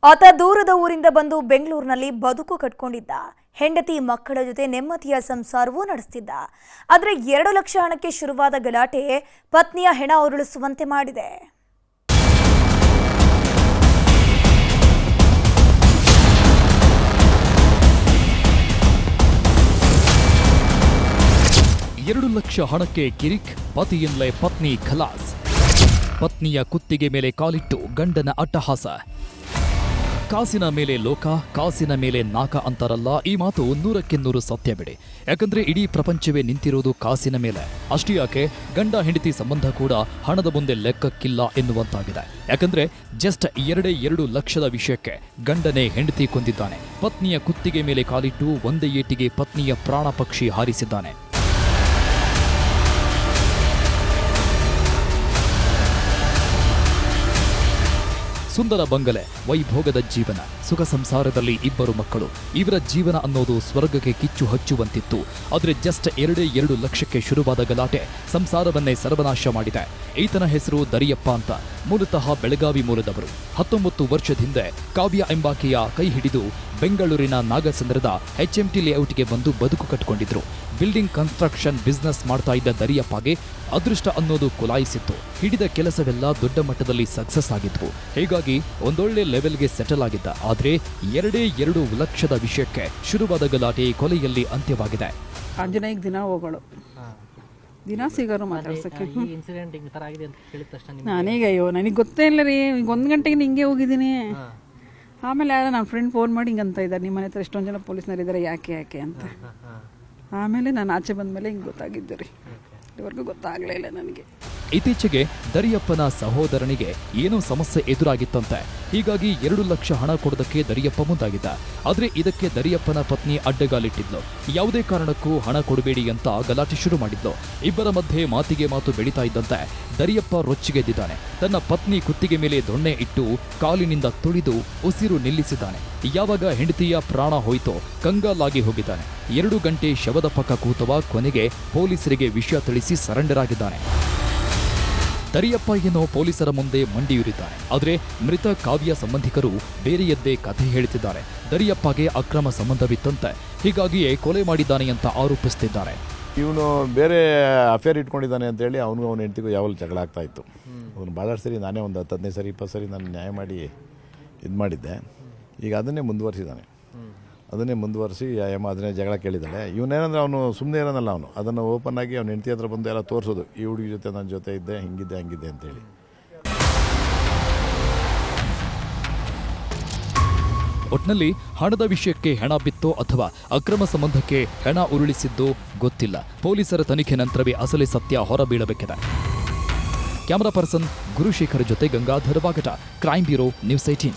ಆತ ದೂರದ ಊರಿಂದ ಬಂದು ಬೆಂಗಳೂರಿನಲ್ಲಿ ಬದುಕು ಕಟ್ಕೊಂಡಿದ್ದ. ಹೆಂಡತಿ ಮಕ್ಕಳ ಜೊತೆ ನೆಮ್ಮದಿಯ ಸಂಸಾರವೂ ನಡೆಸುತ್ತಿದ್ದ. ಆದರೆ 2 ಲಕ್ಷ ಹಣಕ್ಕೆ ಶುರುವಾದ ಗಲಾಟೆ ಪತ್ನಿಯ ಹೆಣ ಉರುಳಿಸುವಂತೆ ಮಾಡಿದೆ. ಎರಡು ಲಕ್ಷ ಹಣಕ್ಕೆ ಕಿರಿಕ್, ಪತಿಯಿಂದಲೇ ಪತ್ನಿ ಖಲಾಸ್. ಪತ್ನಿಯ ಕುತ್ತಿಗೆ ಮೇಲೆ ಕಾಲಿಟ್ಟು ಗಂಡನ ಅಟ್ಟಹಾಸ. ಕಾಸಿನ ಮೇಲೆ ಲೋಕ, ಕಾಸಿನ ಮೇಲೆ ನಾಕ ಅಂತಾರಲ್ಲ, ಈ ಮಾತು 100ಕ್ಕೆ 100 ಸತ್ಯ ಬಿಡಿ. ಯಾಕಂದ್ರೆ ಇಡೀ ಪ್ರಪಂಚವೇ ನಿಂತಿರೋದು ಕಾಸಿನ ಮೇಲೆ. ಅಷ್ಟೇ ಯಾಕೆ, ಗಂಡ ಹೆಂಡತಿ ಸಂಬಂಧ ಕೂಡ ಹಣದ ಮುಂದೆ ಲೆಕ್ಕಕ್ಕಿಲ್ಲ ಎನ್ನುವಂತಾಗಿದೆ. ಯಾಕಂದ್ರೆ ಜಸ್ಟ್ 2 ಲಕ್ಷದ ವಿಷಯಕ್ಕೆ ಗಂಡನೇ ಹೆಂಡತಿ ಕೊಂದಿದ್ದಾನೆ. ಪತ್ನಿಯ ಕುತ್ತಿಗೆ ಮೇಲೆ ಕಾಲಿಟ್ಟು ಒಂದೇ ಏಟಿಗೆ ಪತ್ನಿಯ ಪ್ರಾಣ ಪಕ್ಷಿ ಹಾರಿಸಿದ್ದಾನೆ. ಸುಂದರ ಬಂಗಲೆ, ವೈಭೋಗದ ಜೀವನ, ಸುಖ ಸಂಸಾರದಲ್ಲಿ 2 ಮಕ್ಕಳು. ಇವರ ಜೀವನ ಅನ್ನೋದು ಸ್ವರ್ಗಕ್ಕೆ ಕಿಚ್ಚು ಹಚ್ಚುವಂತಿತ್ತು. ಆದರೆ ಜಸ್ಟ್ 2 ಲಕ್ಷಕ್ಕೆ ಶುರುವಾದ ಗಲಾಟೆ ಸಂಸಾರವನ್ನೇ ಸರ್ವನಾಶ ಮಾಡಿದೆ. ಈತನ ಹೆಸರು ದರಿಯಪ್ಪ ಅಂತ. ಮೂಲತಃ ಬೆಳಗಾವಿ ಮೂಲದವರು. 19 ವರ್ಷದ ಹಿಂದೆ ಕಾವ್ಯ ಎಂಬಾಕೆಯ ಕೈ ಹಿಡಿದು ಬೆಂಗಳೂರಿನ ನಾಗಸಂದ್ರದ HMT ಲೇಔಟ್ಗೆ ಬಂದು ಬದುಕು ಕಟ್ಟಿಕೊಂಡಿದ್ರು. ಬಿಲ್ಡಿಂಗ್ ಕನ್ಸ್ಟ್ರಕ್ಷನ್ ಬಿಸ್ನೆಸ್ ಮಾಡ್ತಾ ಇದ್ದ ದರಿಯಪ್ಪಗೆ ಅದೃಷ್ಟ ಅನ್ನೋದು ಕುಲಾಯಿಸಿತ್ತು. ಹಿಡಿದ ಕೆಲಸವೆಲ್ಲ ದೊಡ್ಡ ಮಟ್ಟದಲ್ಲಿ ಸಕ್ಸಸ್ ಆಗಿದ್ವು. ಹೀಗಾಗಿ ಒಂದೊಳ್ಳೆ ಲೆವೆಲ್ಗೆ ಸೆಟಲ್ ಆಗಿದ್ದ. ಆದರೆ 2 ಲಕ್ಷದ ವಿಷಯಕ್ಕೆ ಶುರುವಾದ ಗಲಾಟೆ ಕೊಲೆಯಲ್ಲಿ ಅಂತ್ಯವಾಗಿದೆ. ಆಂಜನೇಯಗೆ ದಿನ ಹೋಗೋಳು, ದಿನ ಸಿಗೋರು ಮಾತಾಡ್ಸಕ್ಕೆ. ನಾನೀಗ ಅಯ್ಯೋ ನನಗೆ ಗೊತ್ತೇ ಇಲ್ಲ ರೀ, ಈಗ 1 ಗಂಟೆಗೆ ಹಿಂಗೆ ಹೋಗಿದ್ದೀನಿ. ಆಮೇಲೆ ಯಾರೋ ನನ್ನ ಫ್ರೆಂಡ್ ಫೋನ್ ಮಾಡಿ ಹಿಂಗಂತ ಇದ್ದಾರೆ, ನಿಮ್ಮ ಮನೆ ಹತ್ರ ಎಷ್ಟೊಂದು ಜನ ಪೊಲೀಸ್ನರಿದ್ದಾರೆ, ಯಾಕೆ ಅಂತ. ಆಮೇಲೆ ನಾನು ಆಚೆ ಬಂದಮೇಲೆ ಹಿಂಗೆ ಗೊತ್ತಾಗಿದ್ದು ರೀ. ಇದುವರೆಗೂ ಗೊತ್ತಾಗಲೇ ಇಲ್ಲ ನನಗೆ. ಇತ್ತೀಚೆಗೆ ದರಿಯಪ್ಪನ ಸಹೋದರನಿಗೆ ಏನೋ ಸಮಸ್ಯೆ ಎದುರಾಗಿತ್ತಂತೆ. ಹೀಗಾಗಿ 2 ಲಕ್ಷ ಹಣ ಕೊಡೋದಕ್ಕೆ ದರಿಯಪ್ಪ ಮುಂದಾಗಿದ್ದ. ಆದರೆ ಇದಕ್ಕೆ ದರಿಯಪ್ಪನ ಪತ್ನಿ ಅಡ್ಡಗಾಲಿಟ್ಟಿದ್ಲು. ಯಾವುದೇ ಕಾರಣಕ್ಕೂ ಹಣ ಕೊಡಬೇಡಿ ಅಂತ ಗಲಾಟೆ ಶುರು ಮಾಡಿದ್ಲು. ಇಬ್ಬರ ಮಧ್ಯೆ ಮಾತಿಗೆ ಮಾತು ಬೆಳೀತಾ ಇದ್ದಂತೆ ದರಿಯಪ್ಪ ರೊಚ್ಚಿಗೆದ್ದಿದ್ದಾನೆ. ತನ್ನ ಪತ್ನಿ ಕುತ್ತಿಗೆ ಮೇಲೆ ದೊಣ್ಣೆ ಇಟ್ಟು ಕಾಲಿನಿಂದ ತುಳಿದು ಉಸಿರು ನಿಲ್ಲಿಸಿದ್ದಾನೆ. ಯಾವಾಗ ಹೆಂಡತಿಯ ಪ್ರಾಣ ಹೋಯಿತೋ ಕಂಗಾಲಾಗಿ ಹೋಗಿದ್ದಾನೆ. 2 ಗಂಟೆ ಶವದ ಪಕ್ಕ ಕೂತವ ಕೊನೆಗೆ ಪೊಲೀಸರಿಗೆ ವಿಷಯ ತಿಳಿಸಿ ಸರೆಂಡರ್ ಆಗಿದ್ದಾನೆ. ದರಿಯಪ್ಪ ಏನೋ ಪೊಲೀಸರ ಮುಂದೆ ಮಂಡಿಯೂರಿದ್ದಾನೆ. ಆದರೆ ಮೃತ ಕಾವ್ಯ ಸಂಬಂಧಿಕರು ಬೇರೆಯದ್ದೇ ಕಥೆ ಹೇಳ್ತಿದ್ದಾರೆ. ದರಿಯಪ್ಪಗೆ ಅಕ್ರಮ ಸಂಬಂಧವಿತ್ತಂತೆ, ಹೀಗಾಗಿಯೇ ಕೊಲೆ ಮಾಡಿದ್ದಾನೆ ಅಂತ ಆರೋಪಿಸುತ್ತಿದ್ದಾರೆ. ಇವನು ಬೇರೆ ಅಫೇರ್ ಇಟ್ಕೊಂಡಿದ್ದಾನೆ ಅಂತೇಳಿ ಅವನು ಅವನ ಹೆಂಡತಿಗೂ ಯಾವಾಗಲೂ ಜಗಳ ಆಗ್ತಾ ಇತ್ತು. ಅವನು ಭಾಳ ಸರಿ ನಾನೇ ಒಂದು 15 ಸರಿ 20 ಸರಿ ನಾನು ನ್ಯಾಯ ಮಾಡಿ ಇದು ಮಾಡಿದ್ದೆ. ಈಗ ಅದನ್ನೇ ಮುಂದುವರಿಸಿದ್ದಾನೆ. ಅದನ್ನೇ ಮುಂದುವರಿಸಿ ಅದನ್ನೇ ಜಗಳ ಕೇಳಿದ್ದಾಳೆ. ಇವನೇನಂದ್ರೆ ಅವನು ಸುಮ್ಮನೆ ಇರೋನಲ್ಲ, ಅವನು ಅದನ್ನು ಓಪನ್ ಆಗಿ ಅವನ ಹೆಂಡತಿ ಹತ್ರ ಬಂದು ಎಲ್ಲ ತೋರಿಸೋದು, ಈ ಹುಡುಗಿ ಜೊತೆ ನನ್ನ ಜೊತೆ ಇದ್ದೆ, ಹಿಂಗಿದ್ದೆ ಹಂಗಿದ್ದೆ ಅಂತೇಳಿ. ಒಟ್ನಲ್ಲಿ ಹಣದ ವಿಷಯಕ್ಕೆ ಹೆಣ ಬಿತ್ತೋ ಅಥವಾ ಅಕ್ರಮ ಸಂಬಂಧಕ್ಕೆ ಹೆಣ ಉರುಳಿಸಿದ್ದೋ ಗೊತ್ತಿಲ್ಲ. ಪೊಲೀಸರ ತನಿಖೆ ನಂತರವೇ ಅಸಲಿ ಸತ್ಯ ಹೊರಬೀಳಬೇಕಿದೆ. ಕ್ಯಾಮರಾ ಪರ್ಸನ್ ಗುರುಶೇಖರ್ ಜೊತೆ ಗಂಗಾಧರ ವಾಗಟ, ಕ್ರೈಮ್ ಬ್ಯೂರೋ, ನ್ಯೂಸ್ 18.